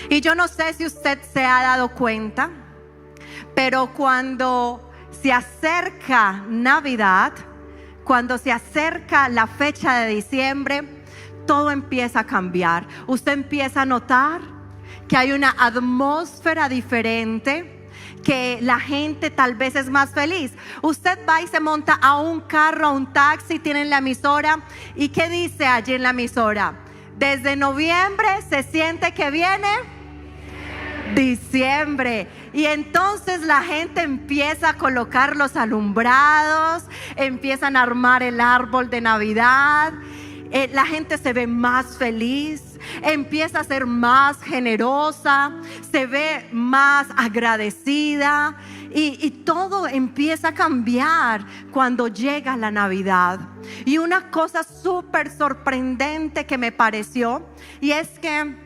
Y yo no sé si usted se ha dado cuenta, pero cuando se acerca Navidad, cuando se acerca la fecha de diciembre, todo empieza a cambiar. Usted empieza a notar que hay una atmósfera diferente, que la gente tal vez es más feliz. Usted va y se monta a un carro, a un taxi, tienen la emisora. ¿Y qué dice allí en la emisora? Desde noviembre se siente que viene diciembre. Y entonces la gente empieza a colocar los alumbrados, empiezan a armar el árbol de Navidad. La gente se ve más feliz, empieza a ser más generosa, se ve más agradecida, y todo empieza a cambiar cuando llega la Navidad. Y una cosa súper sorprendente que me pareció, y es que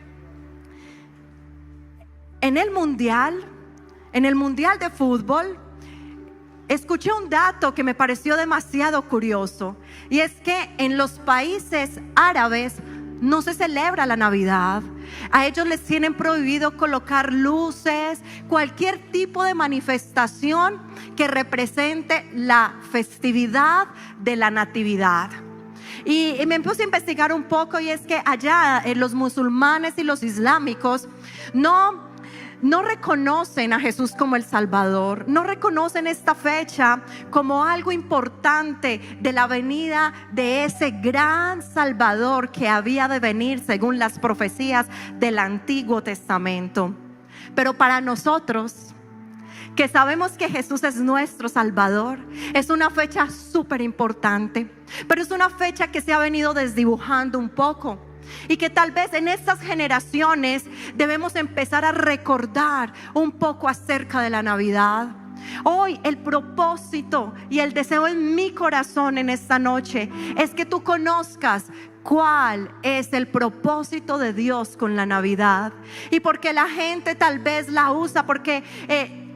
en el mundial de fútbol, escuché un dato que me pareció demasiado curioso, y es que en los países árabes no se celebra la Navidad. A ellos les tienen prohibido colocar luces, cualquier tipo de manifestación que represente la festividad de la Natividad. Y me puse a investigar un poco, y es que allá los musulmanes y los islámicos no reconocen a Jesús como el Salvador, no reconocen esta fecha como algo importante de la venida de ese gran Salvador que había de venir según las profecías del Antiguo Testamento. Pero para nosotros, que sabemos que Jesús es nuestro Salvador, es una fecha súper importante, pero es una fecha que se ha venido desdibujando un poco, y que tal vez en estas generaciones debemos empezar a recordar un poco acerca de la Navidad. Hoy el propósito y el deseo en mi corazón en esta noche es que tú conozcas cuál es el propósito de Dios con la Navidad. Y porque la gente tal vez la usa porque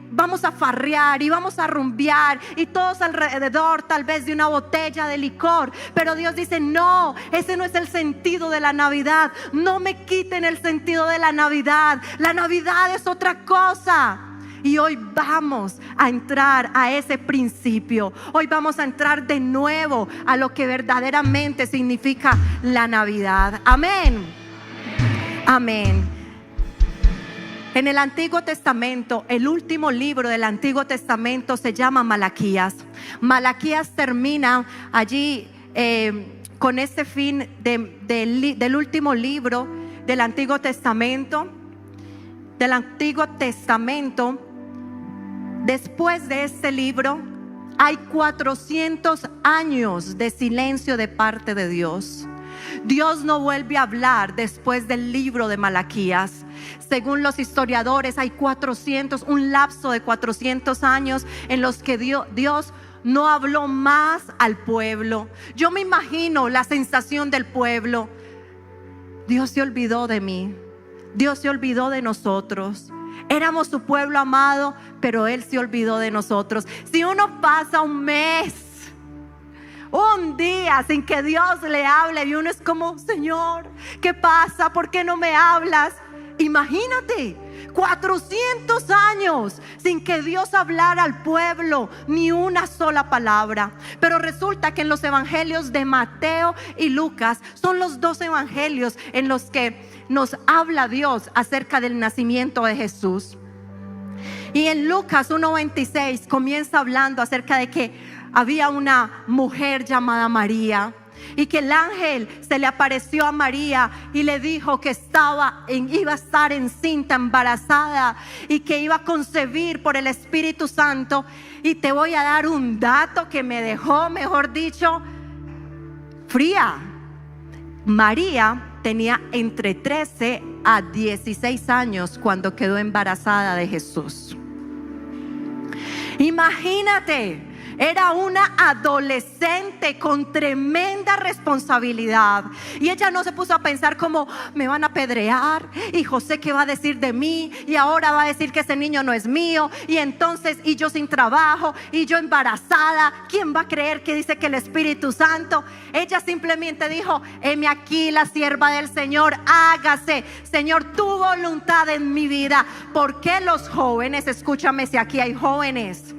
vamos a farrear y vamos a rumbear, y todos alrededor tal vez de una botella de licor. Pero Dios dice: no, ese no es el sentido de la Navidad. No me quiten el sentido de la Navidad. La Navidad es otra cosa. Y hoy vamos a entrar a ese principio. Hoy vamos a entrar de nuevo a lo que verdaderamente significa la Navidad. Amén. Amén. En el Antiguo Testamento, el último libro del Antiguo Testamento se llama Malaquías. Malaquías termina allí con este fin del último libro del Antiguo Testamento. Después de este libro hay 400 años de silencio de parte de Dios. Dios no vuelve a hablar después del libro de Malaquías. Según los historiadores, hay un lapso de 400 años en los que Dios no habló más al pueblo. Yo me imagino la sensación del pueblo: Dios se olvidó de mí, Dios se olvidó de nosotros. Éramos su pueblo amado, pero Él se olvidó de nosotros. Si uno pasa un mes, un día sin que Dios le hable, y uno es como: Señor, ¿qué pasa? ¿Por qué no me hablas? Imagínate, 400 años sin que Dios hablara al pueblo ni una sola palabra. Pero resulta que en los evangelios de Mateo y Lucas son los dos evangelios en los que nos habla Dios acerca del nacimiento de Jesús. Y en Lucas 1:26 comienza hablando acerca de que había una mujer llamada María, y que el ángel se le apareció a María y le dijo que iba a estar encinta, embarazada, y que iba a concebir por el Espíritu Santo. Y te voy a dar un dato que me dejó, mejor dicho, fría. María tenía entre 13 a 16 años cuando quedó embarazada de Jesús. Imagínate, Era una adolescente con tremenda responsabilidad. Y ella no se puso a pensar como: me van a apedrear, y José qué va a decir de mí, y ahora va a decir que ese niño no es mío, y entonces, y yo sin trabajo, y yo embarazada, ¿quién va a creer que dice que el Espíritu Santo? Ella simplemente dijo: heme aquí, la sierva del Señor, hágase, Señor, tu voluntad en mi vida. ¿Por qué los jóvenes? Escúchame, si aquí hay jóvenes,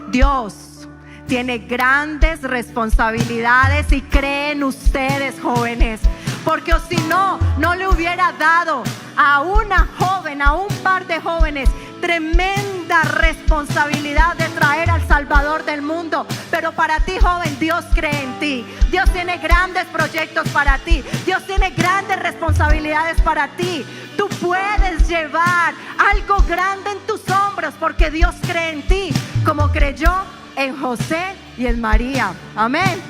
Dios tiene grandes responsabilidades y cree en ustedes, jóvenes. Porque si no, no le hubiera dado a una joven, a un par de jóvenes, tremenda responsabilidad de traer al Salvador del mundo. Pero para ti, joven, Dios cree en ti. Dios tiene grandes proyectos para ti. Dios tiene grandes responsabilidades para ti. Tú puedes llevar algo grande en tus hombros porque Dios cree en ti, como creyó en José y en María. Amén.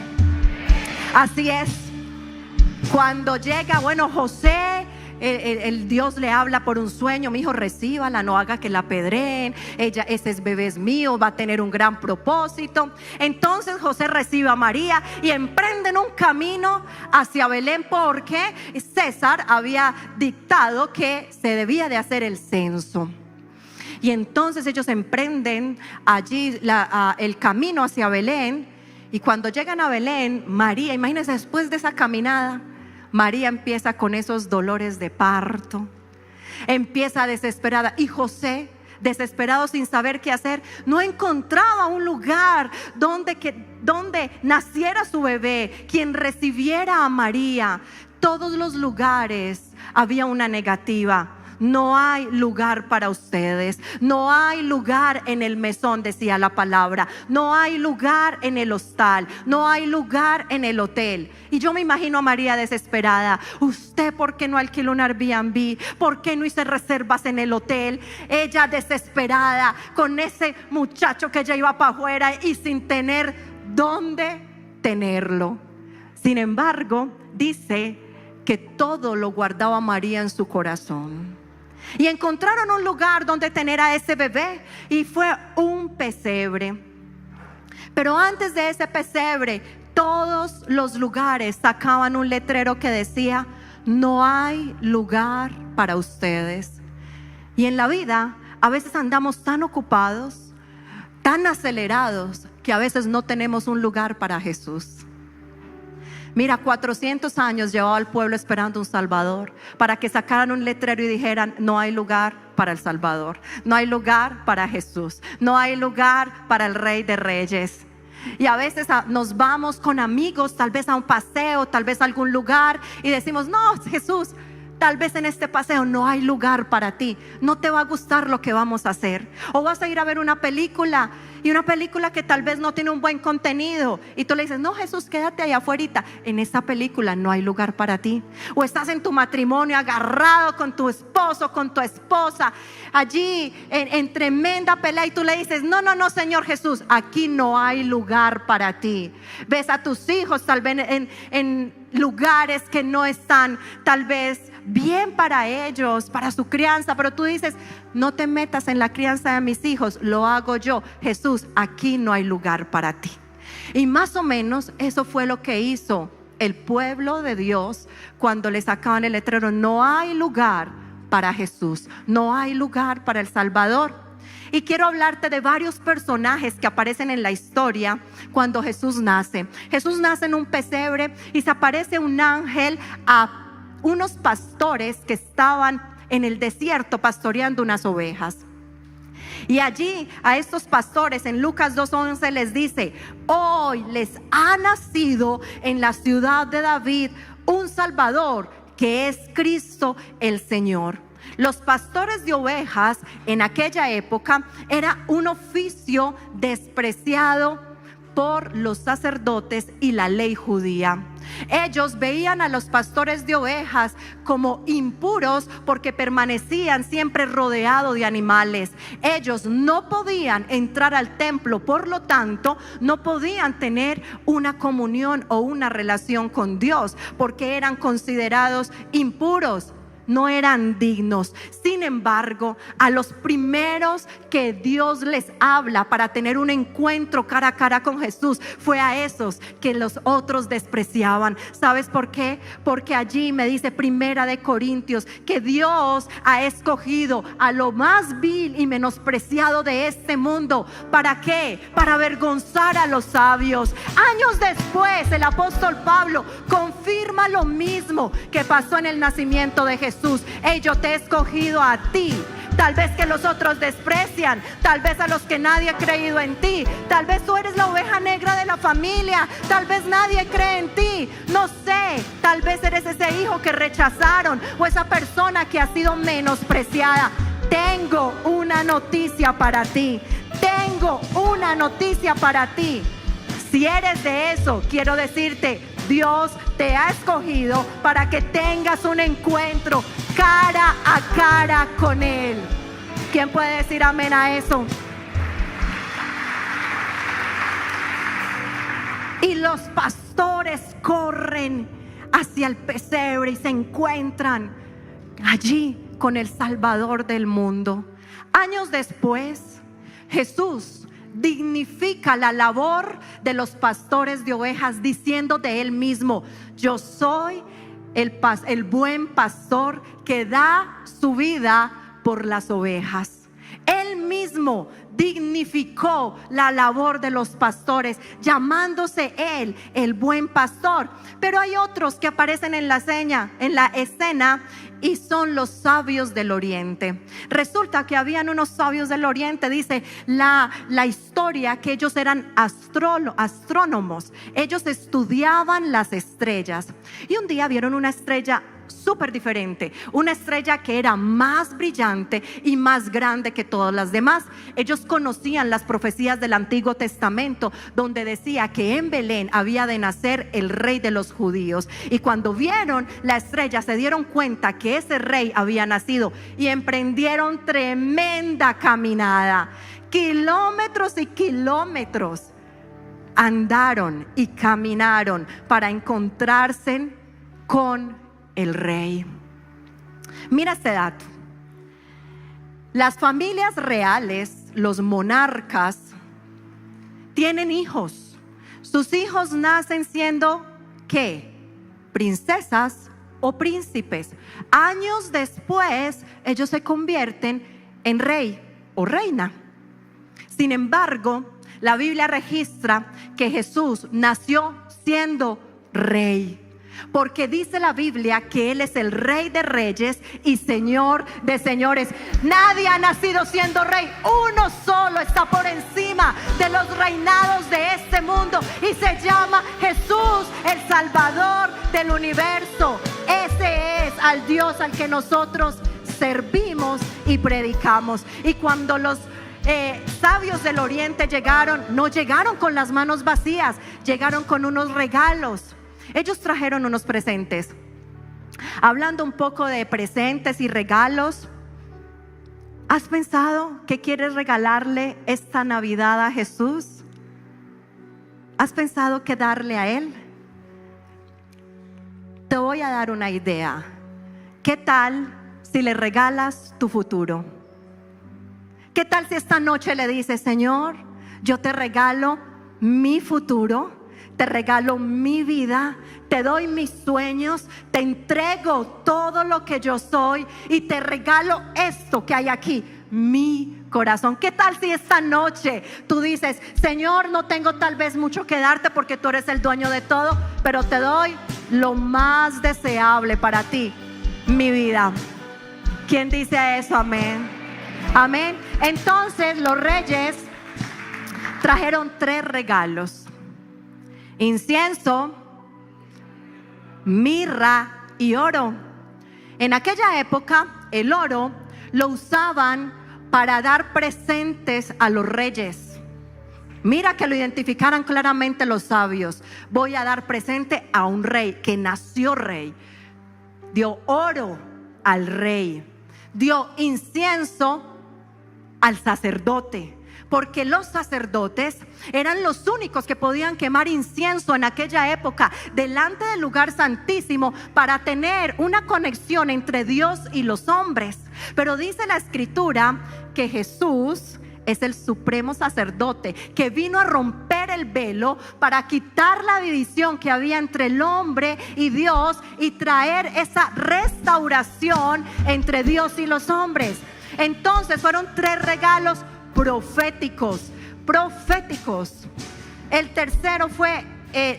Así es. Cuando llega, José, el Dios le habla por un sueño: mi hijo, recíbala, no haga que la apedreen, ese bebé es mío, va a tener un gran propósito. Entonces José recibe a María y emprenden un camino hacia Belén, porque César había dictado que se debía de hacer el censo. Y entonces ellos emprenden allí el camino hacia Belén. Y cuando llegan a Belén, María, imagínense, después de esa caminada, María empieza con esos dolores de parto, empieza desesperada. Y José, desesperado, sin saber qué hacer, no encontraba un lugar donde naciera su bebé, quien recibiera a María. Todos los lugares había una negativa. No hay lugar para ustedes. No hay lugar en el mesón, decía la palabra. No hay lugar en el hostal. No hay lugar en el hotel. Y yo me imagino a María desesperada: ¿usted por qué no alquiló un Airbnb? ¿Por qué no hice reservas en el hotel? Ella desesperada con ese muchacho que ya iba para afuera y sin tener dónde tenerlo. Sin embargo, dice que todo lo guardaba María en su corazón. Y encontraron un lugar donde tener a ese bebé, y fue un pesebre. Pero antes de ese pesebre, todos los lugares sacaban un letrero que decía: no hay lugar para ustedes. Y en la vida a veces andamos tan ocupados, tan acelerados, que a veces no tenemos un lugar para Jesús. Mira, 400 años llevaba al pueblo esperando un Salvador, para que sacaran un letrero y dijeran: no hay lugar para el Salvador, no hay lugar para Jesús, no hay lugar para el Rey de Reyes. Y a veces nos vamos con amigos, tal vez a un paseo, tal vez a algún lugar, y decimos: no, Jesús, tal vez en este paseo no hay lugar para ti, no te va a gustar lo que vamos a hacer. O vas a ir a ver una película, y una película que tal vez no tiene un buen contenido, y tú le dices: no, Jesús, quédate allá afuera, en esa película no hay lugar para ti. O estás en tu matrimonio agarrado con tu esposo, con tu esposa, allí en tremenda pelea, y tú le dices: no, Señor Jesús, aquí no hay lugar para ti. Ves a tus hijos tal vez en lugares que no están tal vez bien para ellos, para su crianza, pero tú dices: no te metas en la crianza de mis hijos, lo hago yo. Jesús, aquí no hay lugar para ti. Y más o menos eso fue lo que hizo el pueblo de Dios cuando le sacaban el letrero: no hay lugar para Jesús, no hay lugar para el Salvador. Y quiero hablarte de varios personajes que aparecen en la historia cuando Jesús nace. Jesús nace en un pesebre y se aparece un ángel a unos pastores que estaban en el desierto pastoreando unas ovejas. Y allí a estos pastores, en Lucas 2:11 les dice: hoy les ha nacido en la ciudad de David un Salvador, que es Cristo el Señor. Los pastores de ovejas en aquella época era un oficio despreciado por los sacerdotes y la ley judía. Ellos veían a los pastores de ovejas como impuros porque permanecían siempre rodeados de animales. Ellos no podían entrar al templo, por lo tanto no podían tener una comunión o una relación con Dios, porque eran considerados impuros. no eran dignos. Sin embargo, a los primeros que Dios les habla para tener un encuentro cara a cara con Jesús, fue a esos que los otros despreciaban. ¿Sabes por qué? Porque allí me dice Primera de Corintios que Dios ha escogido a lo más vil y menospreciado de este mundo. ¿Para qué? Para avergonzar a los sabios. Años después, el apóstol Pablo confirma lo mismo que pasó en el nacimiento de Jesús. Hey, yo te he escogido a ti. Tal vez que los otros desprecian, tal vez a los que nadie ha creído en ti, tal vez tú eres la oveja negra de la familia, tal vez nadie cree en ti, no sé, tal vez eres ese hijo que rechazaron o esa persona que ha sido menospreciada. Tengo una noticia para ti, tengo una noticia para ti. Si eres de eso, quiero decirte, Dios te ha escogido para que tengas un encuentro cara a cara con Él. ¿Quién puede decir amén a eso? Y los pastores corren hacia el pesebre y se encuentran allí con el Salvador del mundo. Años después, Jesús dignifica la labor de los pastores de ovejas, diciendo de Él mismo: yo soy el buen pastor que da su vida por las ovejas. Él mismo dignificó la labor de los pastores, llamándose Él el buen pastor. Pero hay otros que aparecen en la escena y son los sabios del oriente. Resulta que habían unos sabios del oriente, dice la historia, que ellos eran astrónomos. Ellos estudiaban las estrellas y un día vieron una estrella súper diferente, una estrella que era más brillante y más grande que todas las demás. Ellos conocían las profecías del Antiguo Testamento, donde decía que en Belén había de nacer el rey de los judíos. Y cuando vieron la estrella, se dieron cuenta que ese rey había nacido y emprendieron tremenda caminada. Kilómetros y kilómetros andaron y caminaron para encontrarse con el rey. Mira este dato: las familias reales, los monarcas, tienen hijos. Sus hijos nacen siendo ¿qué? Princesas o príncipes. Años después, ellos se convierten en rey o reina. Sin embargo, la Biblia registra que Jesús nació siendo rey, porque dice la Biblia que Él es el Rey de reyes y Señor de señores. Nadie ha nacido siendo rey, uno solo está por encima de los reinados de este mundo y se llama Jesús, el Salvador del universo. Ese es al Dios al que nosotros servimos y predicamos. Y cuando los sabios del oriente llegaron, no llegaron con las manos vacías, llegaron con unos regalos. Ellos trajeron unos presentes. Hablando un poco de presentes y regalos, ¿has pensado qué quieres regalarle esta Navidad a Jesús? ¿Has pensado qué darle a Él? Te voy a dar una idea. ¿Qué tal si le regalas tu futuro? ¿Qué tal si esta noche le dices: Señor, yo te regalo mi futuro, te regalo mi vida, te doy mis sueños, te entrego todo lo que yo soy y te regalo esto que hay aquí, mi corazón? ¿Qué tal si esta noche tú dices: Señor, no tengo tal vez mucho que darte porque tú eres el dueño de todo, pero te doy lo más deseable para ti, mi vida? ¿Quién dice eso? Amén. Amén. Entonces los reyes trajeron 3 regalos: incienso, mirra y oro. En aquella época el oro lo usaban para dar presentes a los reyes. Mira que lo identificaran claramente los sabios: voy a dar presente a un rey que nació rey. Dio oro al rey, dio incienso al sacerdote, porque los sacerdotes eran los únicos que podían quemar incienso en aquella época delante del lugar santísimo para tener una conexión entre Dios y los hombres. Pero dice la Escritura que Jesús es el supremo sacerdote que vino a romper el velo para quitar la división que había entre el hombre y Dios y traer esa restauración entre Dios y los hombres. Entonces fueron 3 regalos proféticos. El tercero fue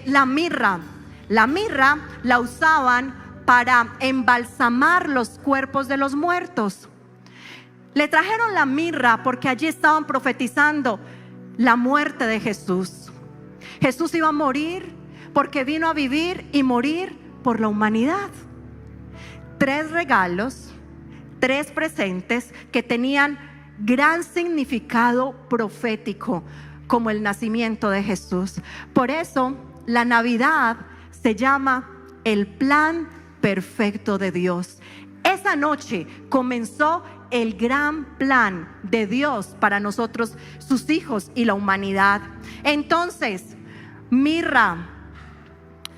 la mirra. La mirra la usaban para embalsamar los cuerpos de los muertos. Le trajeron la mirra porque allí estaban profetizando la muerte de Jesús. Jesús iba a morir porque vino a vivir y morir por la humanidad. 3 regalos, 3 presentes que tenían gran significado profético, como el nacimiento de Jesús. Por eso la Navidad se llama el plan perfecto de Dios. Esa noche comenzó el gran plan de Dios para nosotros, sus hijos y la humanidad. Entonces, mirra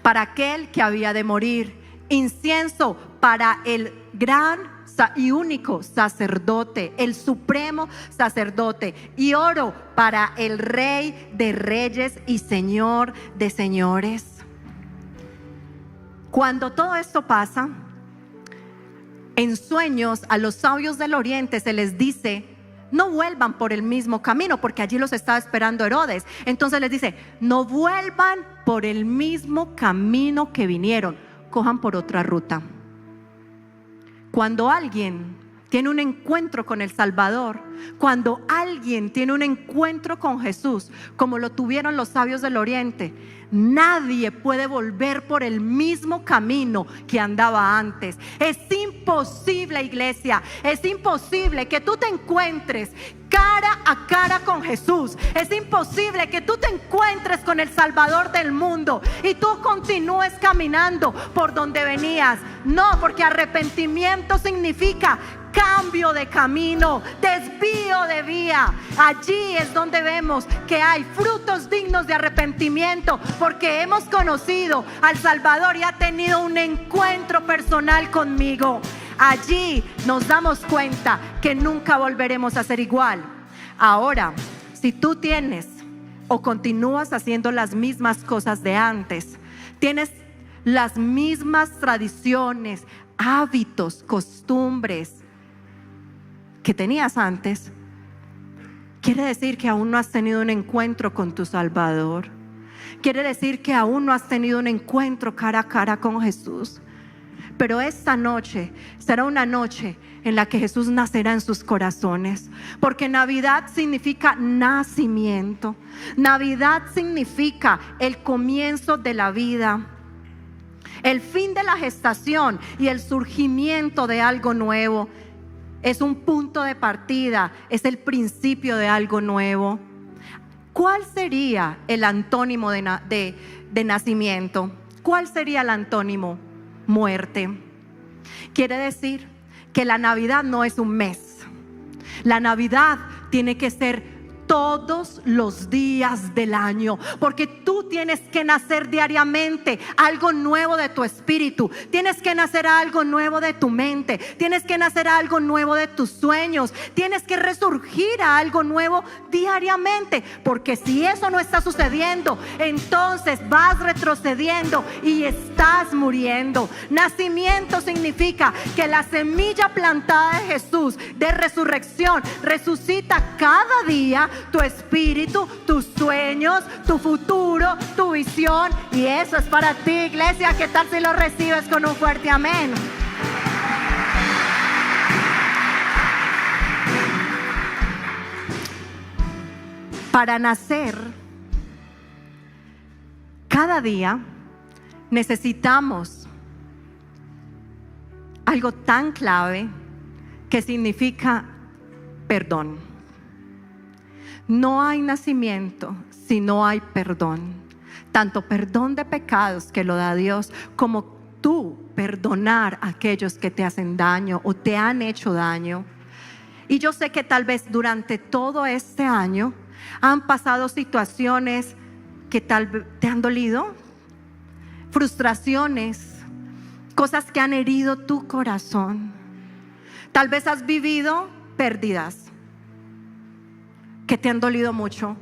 para aquel que había de morir, incienso para el gran y único sacerdote, el supremo sacerdote, y oro para el Rey de Reyes y Señor de Señores. Cuando todo esto pasa, en sueños a los sabios del oriente se les dice: no vuelvan por el mismo camino, porque allí los estaba esperando Herodes. Entonces les dice: no vuelvan por el mismo camino que vinieron, cojan por otra ruta. Cuando alguien tiene un encuentro con el Salvador, cuando alguien tiene un encuentro con Jesús, como lo tuvieron los sabios del oriente, nadie puede volver por el mismo camino que andaba antes. Es imposible, iglesia, es imposible que tú te encuentres cara a cara con Jesús. Es imposible que tú te encuentres con el Salvador del mundo y tú continúes caminando por donde venías. No, porque arrepentimiento significa cambio de camino, desvío de vía. Allí es donde vemos que hay frutos dignos de arrepentimiento, porque hemos conocido al Salvador y ha tenido un encuentro personal conmigo. Allí nos damos cuenta que nunca volveremos a ser igual. Ahora, si tú tienes o continúas haciendo las mismas cosas de antes, tienes las mismas tradiciones, hábitos, costumbres que tenías antes, quiere decir que aún no has tenido un encuentro con tu Salvador. Quiere decir que aún no has tenido un encuentro cara a cara con Jesús. Pero esta noche será una noche en la que Jesús nacerá en sus corazones, porque Navidad significa nacimiento. Navidad significa el comienzo de la vida, el fin de la gestación y el surgimiento de algo nuevo. Es un punto de partida, es el principio de algo nuevo. ¿Cuál sería el antónimo de nacimiento? ¿Cuál sería el antónimo? Muerte. Quiere decir que la Navidad no es un mes. La Navidad tiene que ser todos los días del año, porque tú tienes que nacer diariamente algo nuevo de tu espíritu, tienes que nacer algo nuevo de tu mente, tienes que nacer algo nuevo de tus sueños, tienes que resurgir a algo nuevo diariamente, porque si eso no está sucediendo, entonces vas retrocediendo y estás muriendo. Nacimiento significa que la semilla plantada de Jesús de resurrección resucita cada día tu espíritu, tus sueños, tu futuro, tu visión, y eso es para ti, iglesia. ¿Qué tal si lo recibes con un fuerte amén? Para nacer cada día necesitamos algo tan clave que significa perdón. No hay nacimiento si no hay perdón. Tanto perdón de pecados que lo da Dios, como tú perdonar a aquellos que te hacen daño o te han hecho daño. Y yo sé que tal vez durante todo este año han pasado situaciones que tal vez te han dolido, frustraciones, cosas que han herido tu corazón. Tal vez has vivido pérdidas que te han dolido mucho.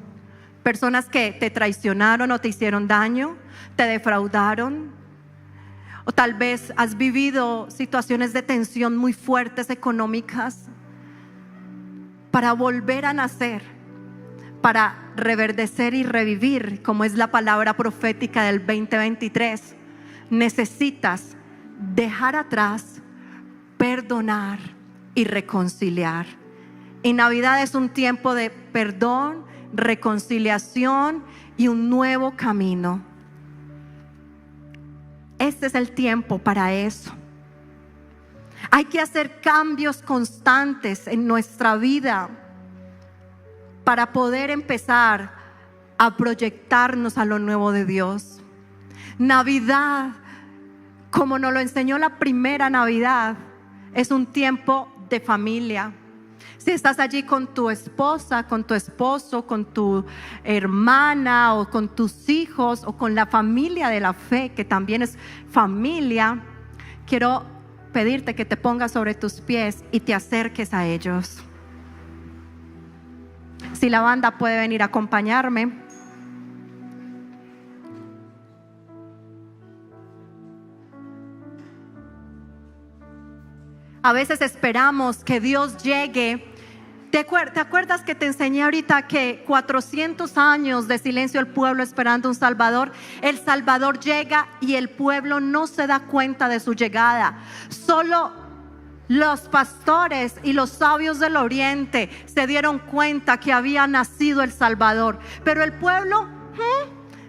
Personas que te traicionaron o te hicieron daño, te defraudaron. O tal vez has vivido situaciones de tensión muy fuertes económicas. Para volver a nacer, para reverdecer y revivir, como es la palabra profética del 2023, necesitas dejar atrás, perdonar y reconciliar. Y Navidad es un tiempo de perdón, reconciliación y un nuevo camino. Este es el tiempo para eso. Hay que hacer cambios constantes en nuestra vida para poder empezar a proyectarnos a lo nuevo de Dios. Navidad, como nos lo enseñó la primera Navidad, es un tiempo de familia. Si estás allí con tu esposa, con tu esposo, con tu hermana o con tus hijos o con la familia de la fe, que también es familia, quiero pedirte que te pongas sobre tus pies y te acerques a ellos. Si la banda puede venir a acompañarme. A veces esperamos que Dios llegue. ¿Te acuerdas que te enseñé ahorita que 400 años de silencio el pueblo esperando un Salvador? El Salvador llega y el pueblo no se da cuenta de su llegada. Solo los pastores y los sabios del oriente se dieron cuenta que había nacido el Salvador. Pero el pueblo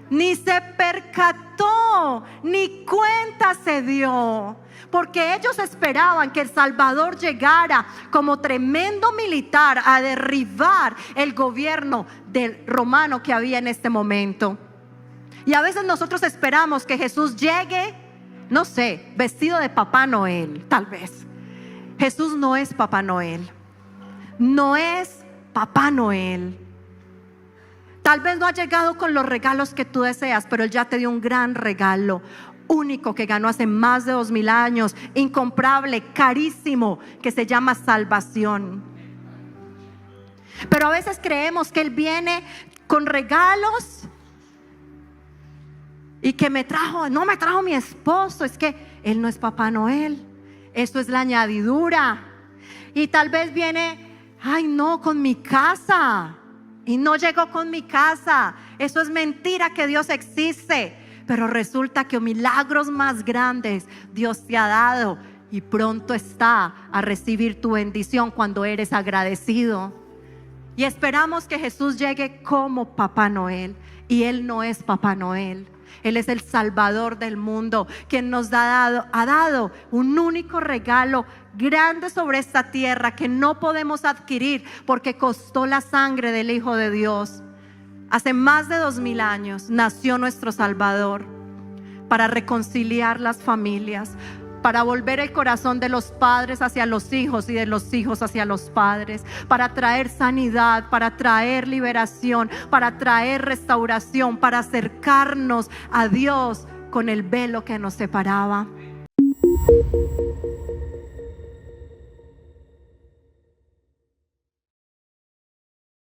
ni se percató, ni cuenta se dio. Porque ellos esperaban que el Salvador llegara como tremendo militar a derribar el gobierno del romano que había en este momento. Y a veces nosotros esperamos que Jesús llegue, no sé, vestido de Papá Noel, tal vez. Jesús no es Papá Noel. No es Papá Noel. Tal vez no ha llegado con los regalos que tú deseas, pero Él ya te dio un gran regalo, único, que ganó hace más de 2000 años, incomparable, carísimo, que se llama salvación. Pero a veces creemos que Él viene con regalos y que no me trajo mi esposo. Es que Él no es Papá Noel, eso es la añadidura. Y tal vez viene, ay no, con mi casa, y no llegó con mi casa. Eso es mentira que Dios existe. Pero resulta que milagros más grandes Dios te ha dado, y pronto está a recibir tu bendición cuando eres agradecido. Y esperamos que Jesús llegue como Papá Noel, y Él no es Papá Noel. Él es el Salvador del mundo, quien nos ha dado un único regalo grande sobre esta tierra que no podemos adquirir porque costó la sangre del Hijo de Dios. Hace más de 2000 años nació nuestro Salvador para reconciliar las familias, para volver el corazón de los padres hacia los hijos y de los hijos hacia los padres, para traer sanidad, para traer liberación, para traer restauración, para acercarnos a Dios con el velo que nos separaba.